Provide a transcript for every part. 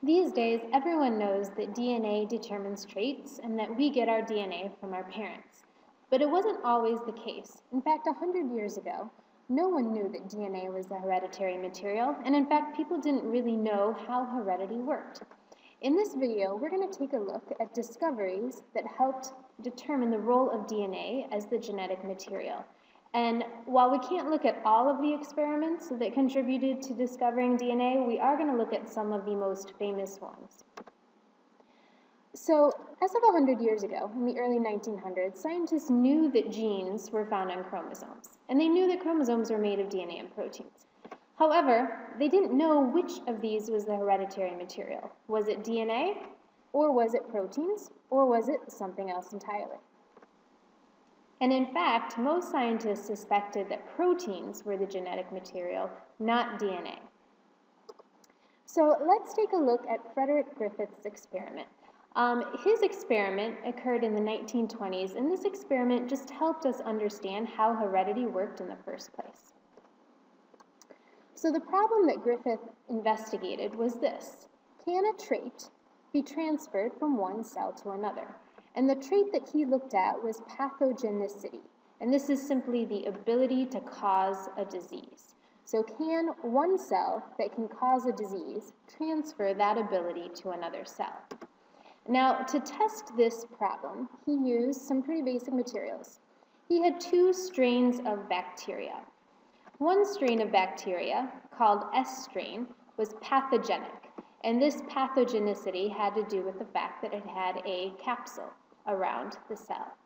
These days, everyone knows that DNA determines traits and that we get our DNA from our parents. But it wasn't always the case. In fact, 100 years ago, no one knew that DNA was a hereditary material, and in fact, people didn't really know how heredity worked. In this video, we're going to take a look at discoveries that helped determine the role of DNA as the genetic material. And while we can't look at all of the experiments that contributed to discovering DNA, we are going to look at some of the most famous ones. So, as of 100 years ago, in the early 1900s, scientists knew that genes were found on chromosomes, and they knew that chromosomes were made of DNA and proteins. However, they didn't know which of these was the hereditary material. Was it DNA, or was it proteins, or was it something else entirely? And in fact, most scientists suspected that proteins were the genetic material, not DNA. So let's take a look at Frederick Griffith's experiment. His experiment occurred in the 1920s, and this experiment just helped us understand how heredity worked in the first place. So the problem that Griffith investigated was this: can a trait be transferred from one cell to another? And the trait that he looked at was pathogenicity, and this is simply the ability to cause a disease. So can one cell that can cause a disease transfer that ability to another cell? Now, to test this problem, he used some pretty basic materials. He had two strains of bacteria. One strain of bacteria, called S strain, was pathogenic, and this pathogenicity had to do with the fact that it had a capsule around the cell.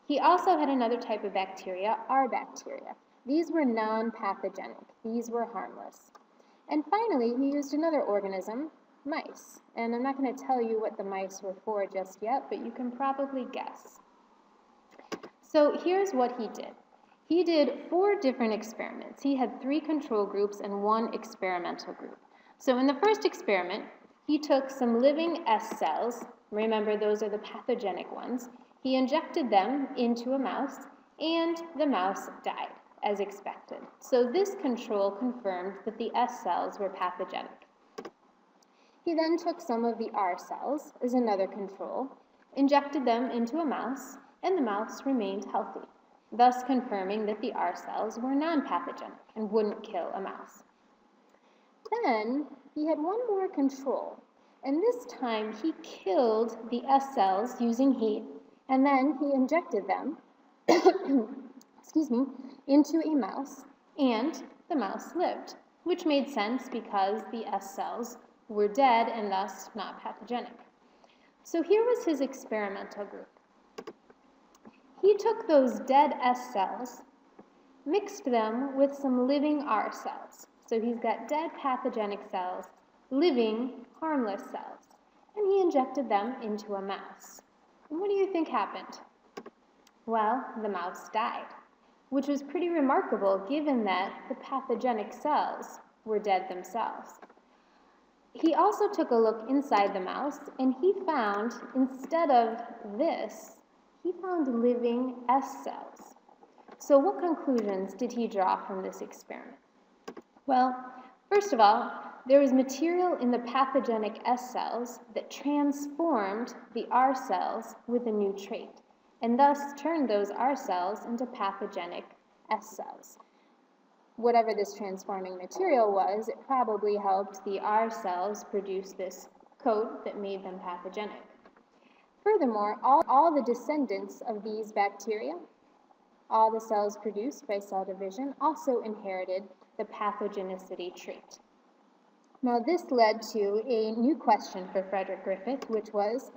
He also had another type of bacteria, R bacteria. These were non-pathogenic. These were harmless. And finally, he used another organism, mice. And I'm not going to tell you what the mice were for just yet, but you can probably guess. So here's what he did. He did 4 different experiments. He had 3 control groups and 1 experimental group. So in the first experiment, he took some living S cells, remember those are the pathogenic ones, he injected them into a mouse, and the mouse died, as expected. So this control confirmed that the S cells were pathogenic. He then took some of the R cells, as another control, injected them into a mouse, and the mouse remained healthy, thus confirming that the R cells were non-pathogenic and wouldn't kill a mouse. Then he had one more control, and this time he killed the S cells using heat, and then he injected them into a mouse, and the mouse lived, which made sense because the S cells were dead and thus not pathogenic. So here was his experimental group. He took those dead S cells, mixed them with some living R cells. So he's got dead pathogenic cells, living harmless cells, and he injected them into a mouse. And what do you think happened? Well, the mouse died, which was pretty remarkable given that the pathogenic cells were dead themselves. He also took a look inside the mouse, and he found, instead of this, he found living S cells. So what conclusions did he draw from this experiment? Well, first of all, there was material in the pathogenic S cells that transformed the R cells with a new trait, and thus turned those R cells into pathogenic S cells. Whatever this transforming material was, it probably helped the R cells produce this coat that made them pathogenic. Furthermore, all the descendants of these bacteria, all the cells produced by cell division, also inherited the pathogenicity trait. Now this led to a new question for Frederick Griffith, which was,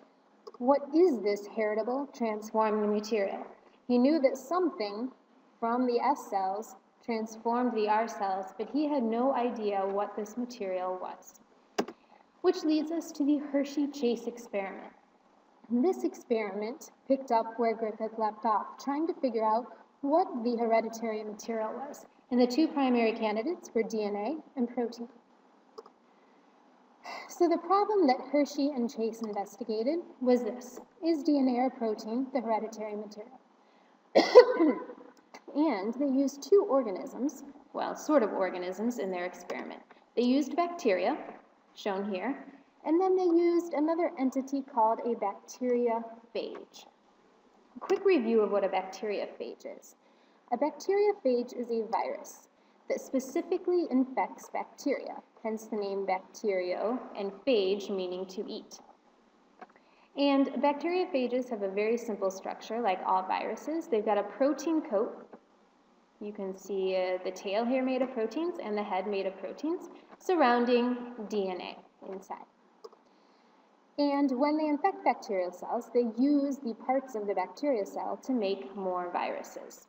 what is this heritable transforming material? He knew that something from the S cells transformed the R cells, but he had no idea what this material was. Which leads us to the Hershey-Chase experiment. This experiment picked up where Griffith left off, trying to figure out what the hereditary material was. And the 2 primary candidates were DNA and protein. So the problem that Hershey and Chase investigated was this: is DNA or protein the hereditary material? And they used 2 organisms, well, sort of organisms, in their experiment. They used bacteria, shown here, And then they used another entity called a bacteriophage. A quick review of what a bacteriophage is. A bacteriophage is a virus that specifically infects bacteria, hence the name bacterio, and phage meaning to eat. And bacteriophages have a very simple structure, like all viruses. They've got a protein coat. You can see the tail here made of proteins and the head made of proteins surrounding DNA inside. And when they infect bacterial cells, they use the parts of the bacterial cell to make more viruses.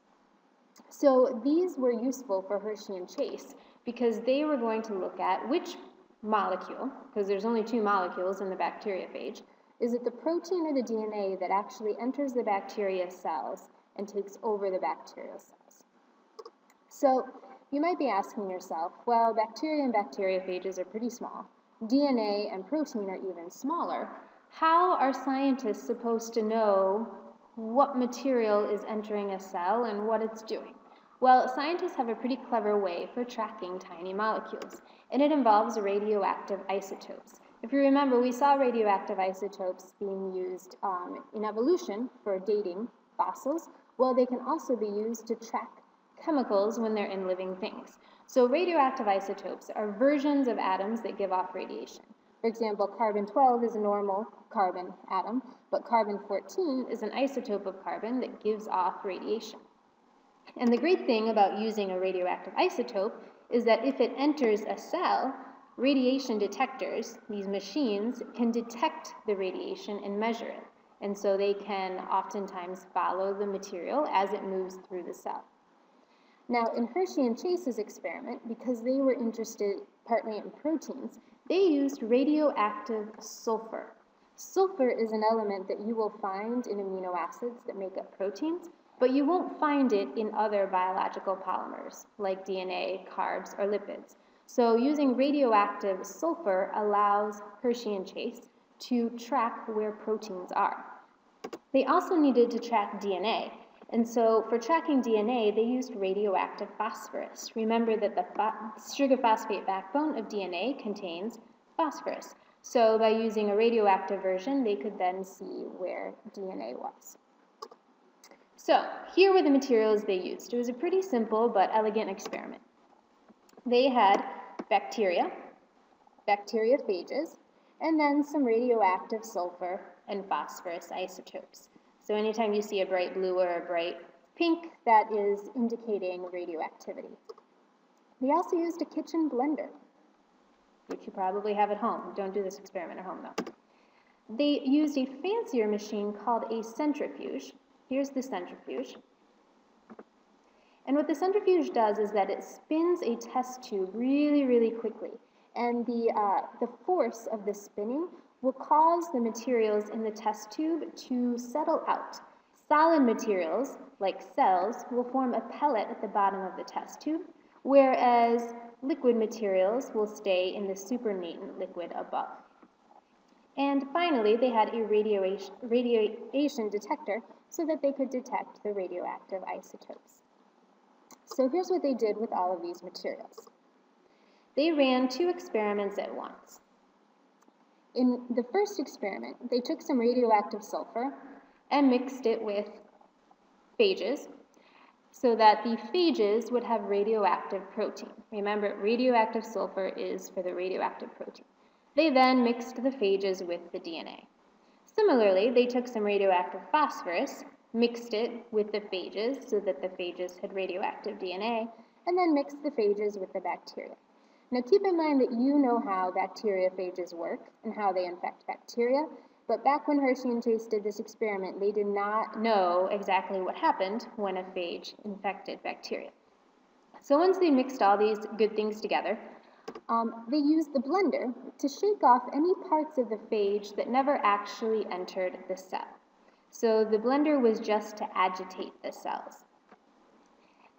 So these were useful for Hershey and Chase because they were going to look at which molecule, because there's only two molecules in the bacteriophage, is it the protein or the DNA that actually enters the bacteria cells and takes over the bacterial cells. So you might be asking yourself, well, bacteria and bacteriophages are pretty small. DNA and protein are even smaller. How are scientists supposed to know what material is entering a cell and what it's doing? Well, scientists have a pretty clever way for tracking tiny molecules, and it involves radioactive isotopes. If you remember, we saw radioactive isotopes being used in evolution for dating fossils. Well, they can also be used to track chemicals when they're in living things. So radioactive isotopes are versions of atoms that give off radiation. For example, carbon-12 is a normal carbon atom, but carbon-14 is an isotope of carbon that gives off radiation. And the great thing about using a radioactive isotope is that if it enters a cell, radiation detectors, these machines, can detect the radiation and measure it. And so they can oftentimes follow the material as it moves through the cell. Now, in Hershey and Chase's experiment, because they were interested partly in proteins, they used radioactive sulfur. Sulfur is an element that you will find in amino acids that make up proteins, but you won't find it in other biological polymers, like DNA, carbs, or lipids. So using radioactive sulfur allows Hershey and Chase to track where proteins are. They also needed to track DNA, and so for tracking DNA, they used radioactive phosphorus. Remember that the sugar phosphate backbone of DNA contains phosphorus. So by using a radioactive version, they could then see where DNA was. So here were the materials they used. It was a pretty simple but elegant experiment. They had bacteria, bacteriophages, and then some radioactive sulfur and phosphorus isotopes. So anytime you see a bright blue or a bright pink, that is indicating radioactivity. They also used a kitchen blender, which you probably have at home. Don't do this experiment at home, though. They used a fancier machine called a centrifuge. Here's the centrifuge. And what the centrifuge does is that it spins a test tube really, really quickly. And the force of the spinning will cause the materials in the test tube to settle out. Solid materials, like cells, will form a pellet at the bottom of the test tube, whereas liquid materials will stay in the supernatant liquid above. And finally, they had a radiation detector so that they could detect the radioactive isotopes. So here's what they did with all of these materials. They ran two experiments at once. In the first experiment, they took some radioactive sulfur and mixed it with phages so that the phages would have radioactive protein. Remember, radioactive sulfur is for the radioactive protein. They then mixed the phages with the DNA. Similarly, they took some radioactive phosphorus, mixed it with the phages so that the phages had radioactive DNA, and then mixed the phages with the bacteria. Now keep in mind that you know how bacteriophages work and how they infect bacteria, but back when Hershey and Chase did this experiment, they did not know exactly what happened when a phage infected bacteria. So once they mixed all these good things together, they used the blender to shake off any parts of the phage that never actually entered the cell. So the blender was just to agitate the cells.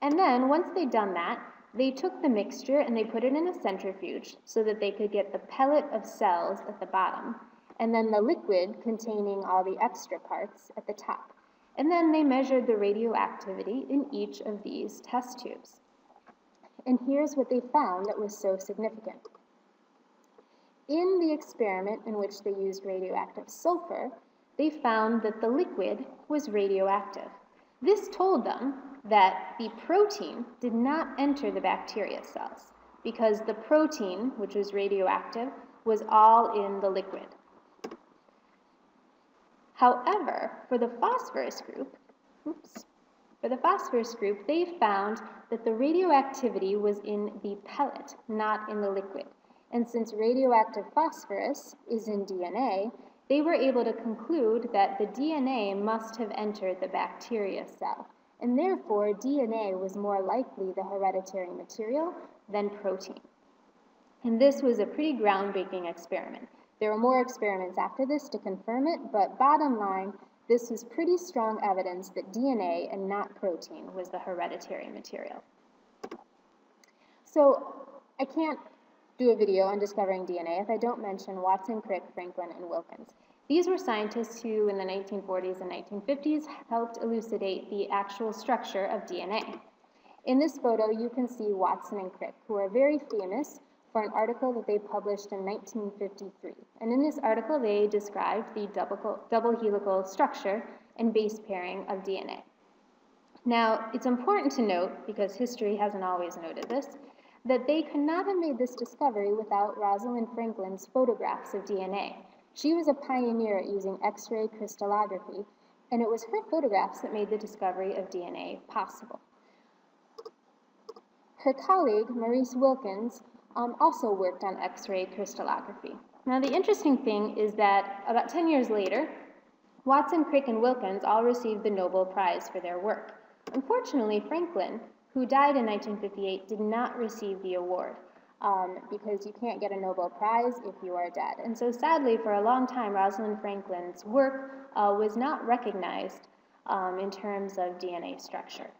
And then once they'd done that, they took the mixture and they put it in a centrifuge so that they could get the pellet of cells at the bottom, and then the liquid containing all the extra parts at the top. And then they measured the radioactivity in each of these test tubes. And here's what they found that was so significant. In the experiment in which they used radioactive sulfur, they found that the liquid was radioactive. This told them that the protein did not enter the bacteria cells because the protein, which was radioactive, was all in the liquid. However, for the phosphorus group, they found that the radioactivity was in the pellet, not in the liquid. And since radioactive phosphorus is in DNA, they were able to conclude that the DNA must have entered the bacteria cell, and therefore DNA was more likely the hereditary material than protein. And this was a pretty groundbreaking experiment. There were more experiments after this to confirm it, but bottom line, this was pretty strong evidence that DNA and not protein was the hereditary material. So I can't do a video on discovering DNA if I don't mention Watson, Crick, Franklin, and Wilkins. These were scientists who, in the 1940s and 1950s, helped elucidate the actual structure of DNA. In this photo, you can see Watson and Crick, who are very famous for an article that they published in 1953. And in this article, they described the double helical structure and base pairing of DNA. Now, it's important to note, because history hasn't always noted this, that they could not have made this discovery without Rosalind Franklin's photographs of DNA. She was a pioneer at using X-ray crystallography, and it was her photographs that made the discovery of DNA possible. Her colleague, Maurice Wilkins, also worked on X-ray crystallography. Now, the interesting thing is that about 10 years later, Watson, Crick, and Wilkins all received the Nobel Prize for their work. Unfortunately, Franklin, who died in 1958, did not receive the award because you can't get a Nobel Prize if you are dead. And so sadly, for a long time, Rosalind Franklin's work was not recognized in terms of DNA structure.